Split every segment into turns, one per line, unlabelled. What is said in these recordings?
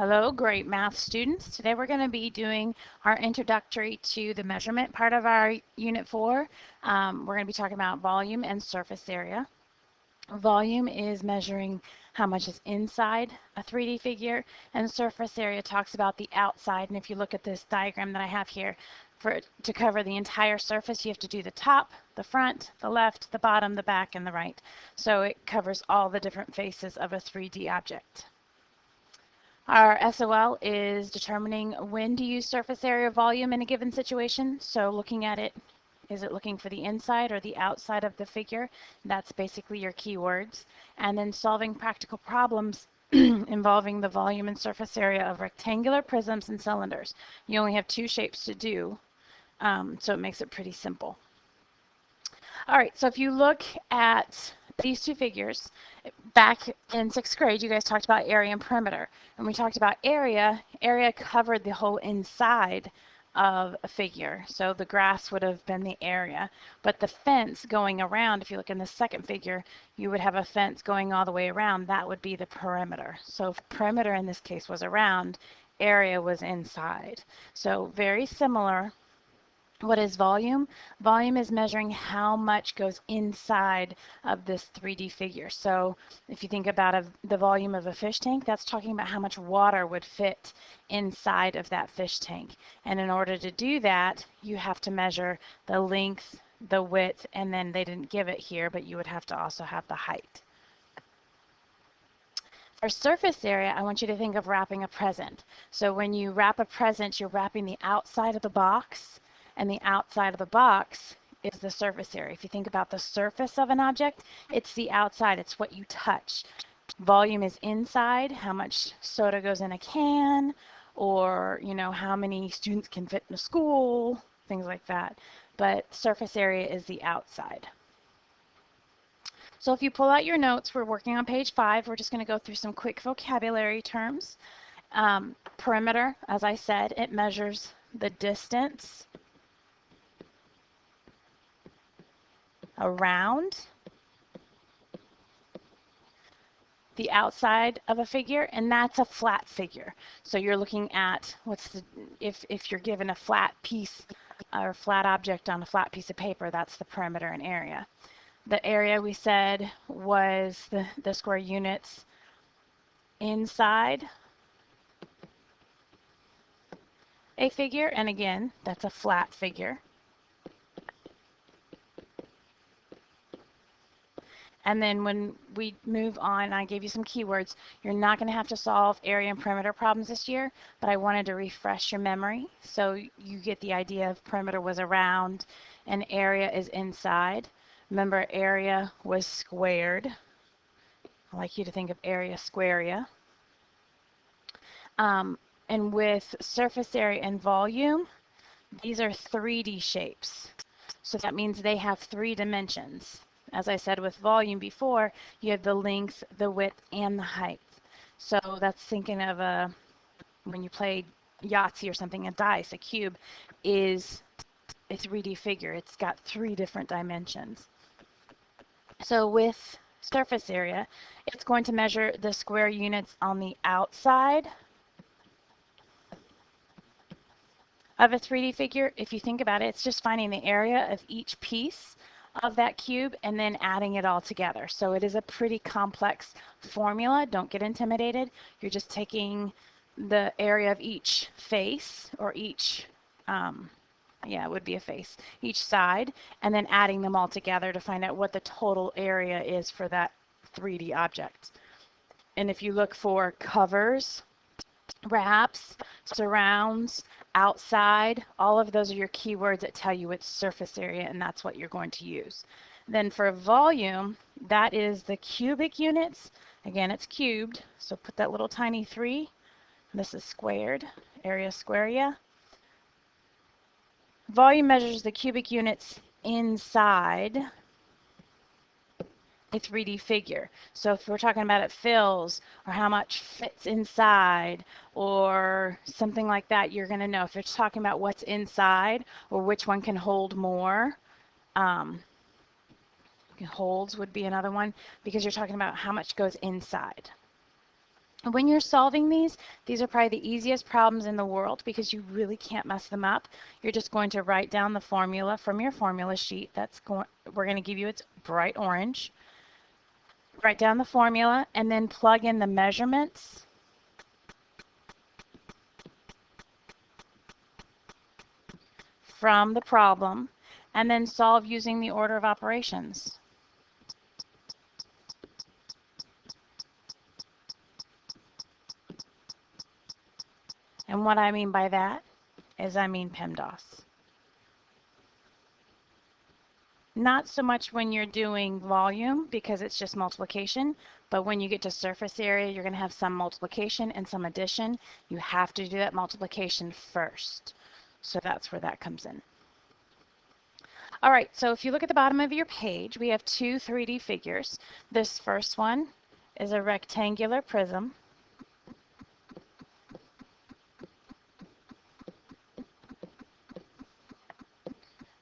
Hello, great math students. Today we're going to be doing our introductory to the measurement part of our Unit 4. We're going to be talking about volume and surface area. Volume is measuring how much is inside a 3D figure, and surface area talks about the outside. And if you look at this diagram that I have here, to cover the entire surface, you have to do the top, the front, the left, the bottom, the back, and the right. So it covers all the different faces of a 3D object. Our SOL is determining when to use surface area volume in a given situation. So looking at it, is it looking for the inside or the outside of the figure? That's basically your keywords. And then solving practical problems involving the volume and surface area of rectangular prisms and cylinders. You only have two shapes to do, so it makes it pretty simple. All right, so if you look at these two figures, back in 6th grade, you guys talked about area and perimeter. And we talked about area covered the whole inside of a figure. So the grass would have been the area. But the fence going around, if you look in the second figure, you would have a fence going all the way around. That would be the perimeter. So if perimeter in this case was around, area was inside. So very similar. What is volume? Volume is measuring how much goes inside of this 3D figure. So if you think about the volume of a fish tank, that's talking about how much water would fit inside of that fish tank. And in order to do that, you have to measure the length, the width, and then they didn't give it here, but you would have to also have the height. For surface area, I want you to think of wrapping a present. So when you wrap a present, you're wrapping the outside of the box, and the outside of the box is the surface area. If you think about the surface of an object, it's the outside, it's what you touch. Volume is inside, how much soda goes in a can, or how many students can fit in a school, things like that. But surface area is the outside. So if you pull out your notes, we're working on page 5. We're just going to go through some quick vocabulary terms. Perimeter, as I said, it measures the distance around the outside of a figure, and that's a flat figure. So you're looking at if you're given a flat piece or flat object on a flat piece of paper, that's the perimeter and area. The area we said was the square units inside a figure, and again, that's a flat figure. And then when we move on, I gave you some keywords. You're not going to have to solve area and perimeter problems this year, but I wanted to refresh your memory so you get the idea of perimeter was around and area is inside. Remember, area was squared. I like you to think of area squarea. And with surface area and volume, these are 3D shapes. So that means they have 3 dimensions. As I said with volume before, you have the length, the width, and the height. So that's thinking of when you play Yahtzee or something, a dice, a cube is a 3D figure. It's got 3 different dimensions. So with surface area, it's going to measure the square units on the outside of a 3D figure. If you think about it, it's just finding the area of each piece of that cube and then adding it all together. So it is a pretty complex formula. Don't get intimidated. You're just taking the area of each face or each, it would be a face, each side, and then adding them all together to find out what the total area is for that 3D object. And if you look for covers, wraps, surrounds, outside, all of those are your keywords that tell you its surface area, and that's what you're going to use. Then for volume, that is the cubic units. Again, it's cubed, so put that little tiny 3. This is squared, area squarea. Volume measures the cubic units inside a 3D figure. So if we're talking about it fills or how much fits inside or something like that, you're going to know. If it's talking about what's inside or which one can hold more, holds would be another one because you're talking about how much goes inside. When you're solving these are probably the easiest problems in the world because you really can't mess them up. You're just going to write down the formula from your formula sheet. We're going to give you it's bright orange. Write down the formula and then plug in the measurements from the problem and then solve using the order of operations. And what I mean by that is I mean PEMDAS. Not so much when you're doing volume because it's just multiplication, but when you get to surface area, you're going to have some multiplication and some addition. You have to do that multiplication first. So that's where that comes in. All right, so if you look at the bottom of your page, we have two 3D figures. This first one is a rectangular prism.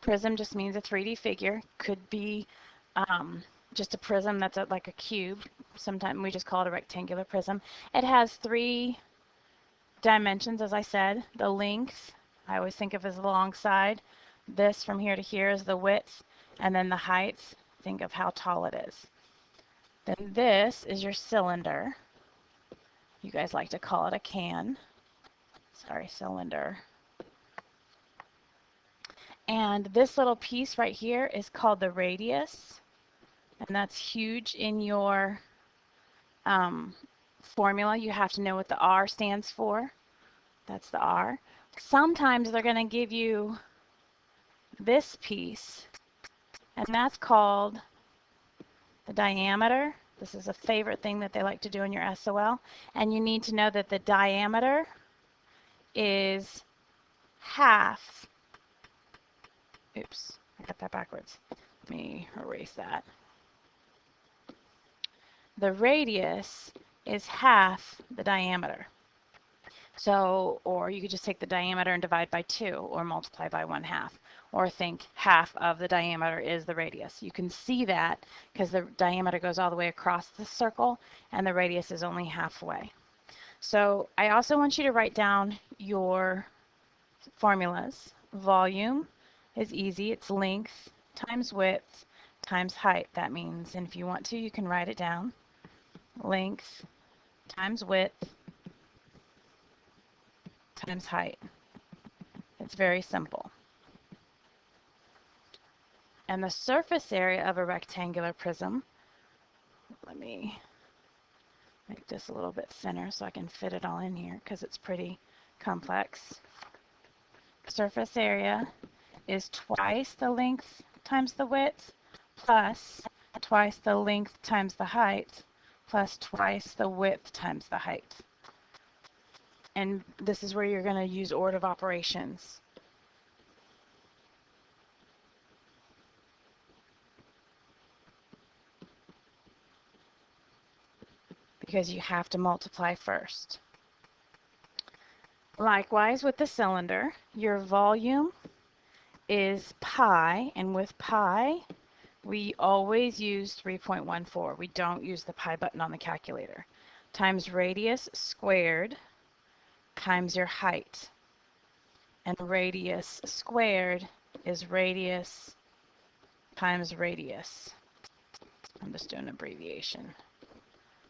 Prism just means a 3D figure. Could be just a prism that's like a cube. Sometimes we just call it a rectangular prism. It has 3 dimensions, as I said. The length, I always think of as the long side. This from here to here is the width. And then the height, think of how tall it is. Then this is your cylinder. You guys like to call it a can. Sorry, cylinder. And this little piece right here is called the radius, and that's huge in your formula. You have to know what the R stands for. That's the R. Sometimes they're going to give you this piece, and that's called the diameter. This is a favorite thing that they like to do in your SOL, and you need to know that the diameter is half. Oops, I got that backwards. Let me erase that. The radius is half the diameter. So, or you could just take the diameter and divide by 2 or multiply by 1/2. Or think half of the diameter is the radius. You can see that because the diameter goes all the way across the circle and the radius is only halfway. So I also want you to write down your formulas. Volume is easy. It's length times width times height. That means, and if you want to, you can write it down. Length times width times height. It's very simple. And the surface area of a rectangular prism, let me make this a little bit thinner so I can fit it all in here because it's pretty complex. Surface area is twice the length times the width plus twice the length times the height plus twice the width times the height. And this is where you're going to use order of operations. Because you have to multiply first. Likewise with the cylinder, your volume is pi, and with pi, we always use 3.14. We don't use the pi button on the calculator. Times radius squared times your height. And radius squared is radius times radius. I'm just doing an abbreviation.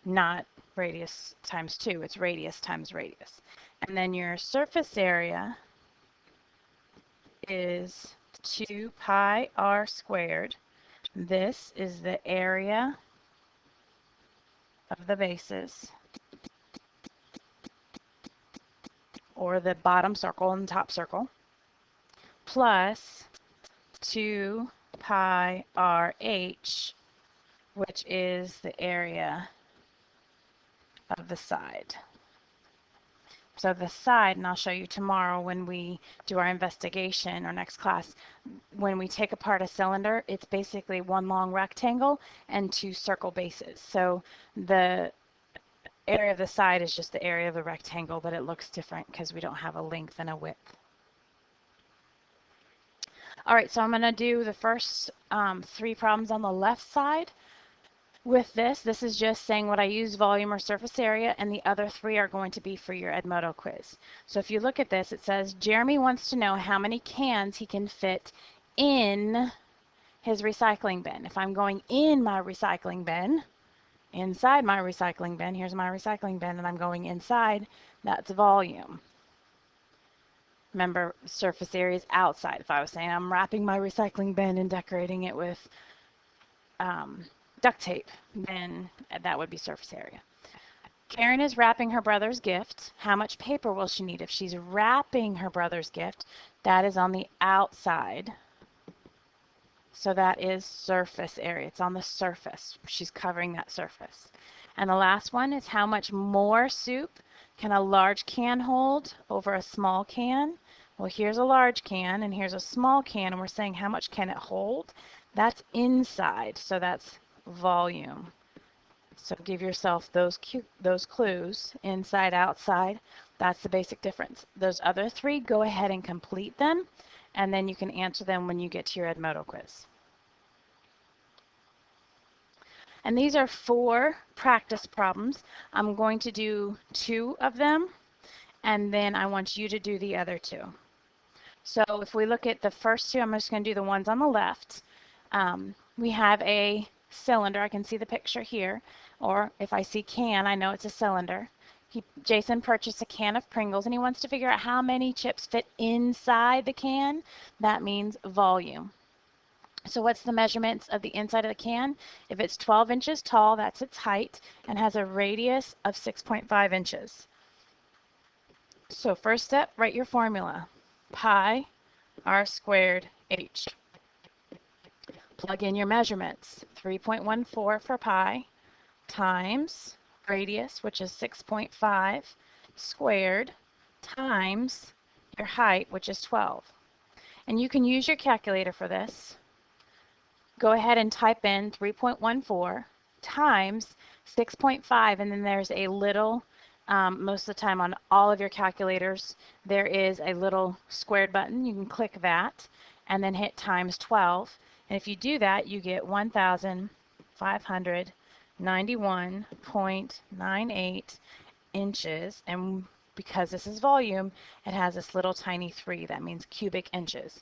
Not radius times 2, it's radius times radius. And then your surface area is 2 pi r squared. This is the area of the bases, or the bottom circle and the top circle, plus 2 pi rh, which is the area of the side. So the side, and I'll show you tomorrow when we do our investigation or next class, when we take apart a cylinder, it's basically one long rectangle and 2 circle bases. So the area of the side is just the area of the rectangle, but it looks different because we don't have a length and a width. All right, so I'm going to do the first 3 problems on the left side. With this is just saying what I use, volume or surface area, and the other three are going to be for your Edmodo quiz. So if you look at this, it says Jeremy wants to know how many cans he can fit in his recycling bin. If I'm going in my recycling bin, inside my recycling bin, here's my recycling bin, and I'm going inside, that's volume. Remember, surface area is outside. If I was saying I'm wrapping my recycling bin and decorating it with duct tape, then that would be surface area. Karen is wrapping her brother's gift. How much paper will she need? If she's wrapping her brother's gift, that is on the outside. So that is surface area. It's on the surface. She's covering that surface. And the last one is how much more soup can a large can hold over a small can? Well, here's a large can and here's a small can, and we're saying how much can it hold? That's inside, so that's volume. So give yourself those clues, inside, outside. That's the basic difference. Those other three, go ahead and complete them, and then you can answer them when you get to your Edmodo quiz. And these are 4 practice problems. I'm going to do 2 of them, and then I want you to do the other 2. So if we look at the first 2, I'm just going to do the ones on the left. We have a cylinder. I can see the picture here. Or if I see can, I know it's a cylinder. Jason purchased a can of Pringles, and he wants to figure out how many chips fit inside the can. That means volume. So what's the measurements of the inside of the can? If it's 12 inches tall, that's its height, and has a radius of 6.5 inches. So first step, write your formula. Pi r squared h. Plug in your measurements. 3.14 for pi times radius, which is 6.5, squared, times your height, which is 12. And you can use your calculator for this. Go ahead and type in 3.14 times 6.5, and then there's a little, most of the time on all of your calculators, there is a little squared button. You can click that and then hit times 12. And if you do that, you get 1,591.98 inches. And because this is volume, it has this little tiny 3. That means cubic inches.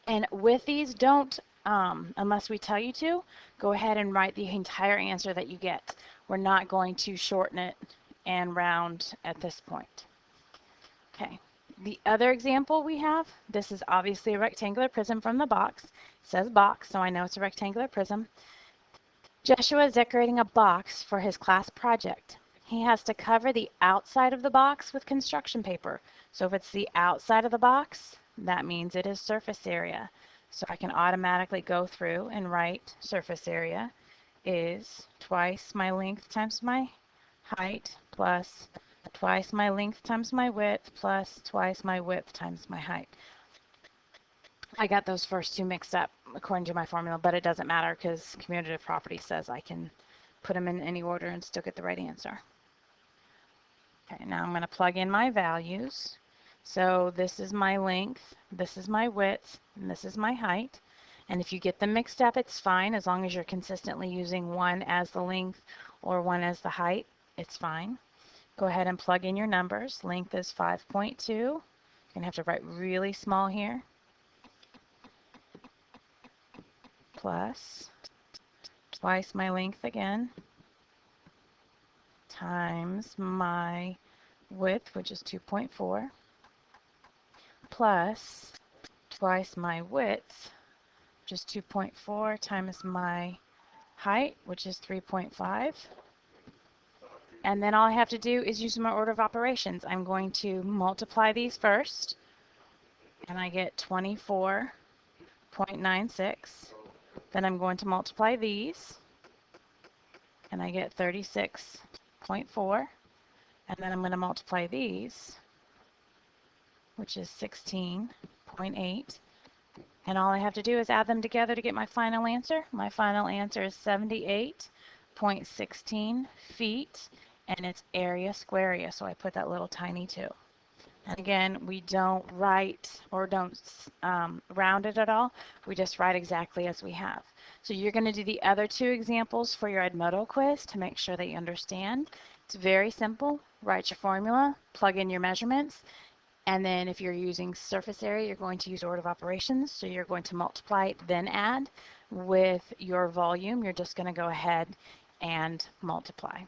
And with these, don't, unless we tell you to, go ahead and write the entire answer that you get. We're not going to shorten it and round at this point. Okay. The other example we have, this is obviously a rectangular prism from the box. It says box, so I know it's a rectangular prism. Joshua is decorating a box for his class project. He has to cover the outside of the box with construction paper. So if it's the outside of the box, that means it is surface area. So I can automatically go through and write surface area is twice my length times my height plus twice my length times my width plus twice my width times my height. I got those first 2 mixed up according to my formula, but it doesn't matter because commutative property says I can put them in any order and still get the right answer. Okay, now I'm going to plug in my values. So this is my length, this is my width, and this is my height. And if you get them mixed up, it's fine as long as you're consistently using one as the length or one as the height, it's fine. Go ahead and plug in your numbers. Length is 5.2. You're going to have to write really small here. Plus twice my length again times my width, which is 2.4, plus twice my width, which is 2.4, times my height, which is 3.5. And then all I have to do is use my order of operations. I'm going to multiply these first, and I get 24.96. Then I'm going to multiply these, and I get 36.4. And then I'm going to multiply these, which is 16.8. And all I have to do is add them together to get my final answer. My final answer is 78.16 feet, and it's area square area, so I put that little tiny 2. And again, we don't write or don't round it at all. We just write exactly as we have. So you're going to do the other two examples for your Edmodo quiz to make sure that you understand. It's very simple. Write your formula, plug in your measurements, and then if you're using surface area, you're going to use order of operations. So you're going to multiply, then add. With your volume, you're just going to go ahead and multiply.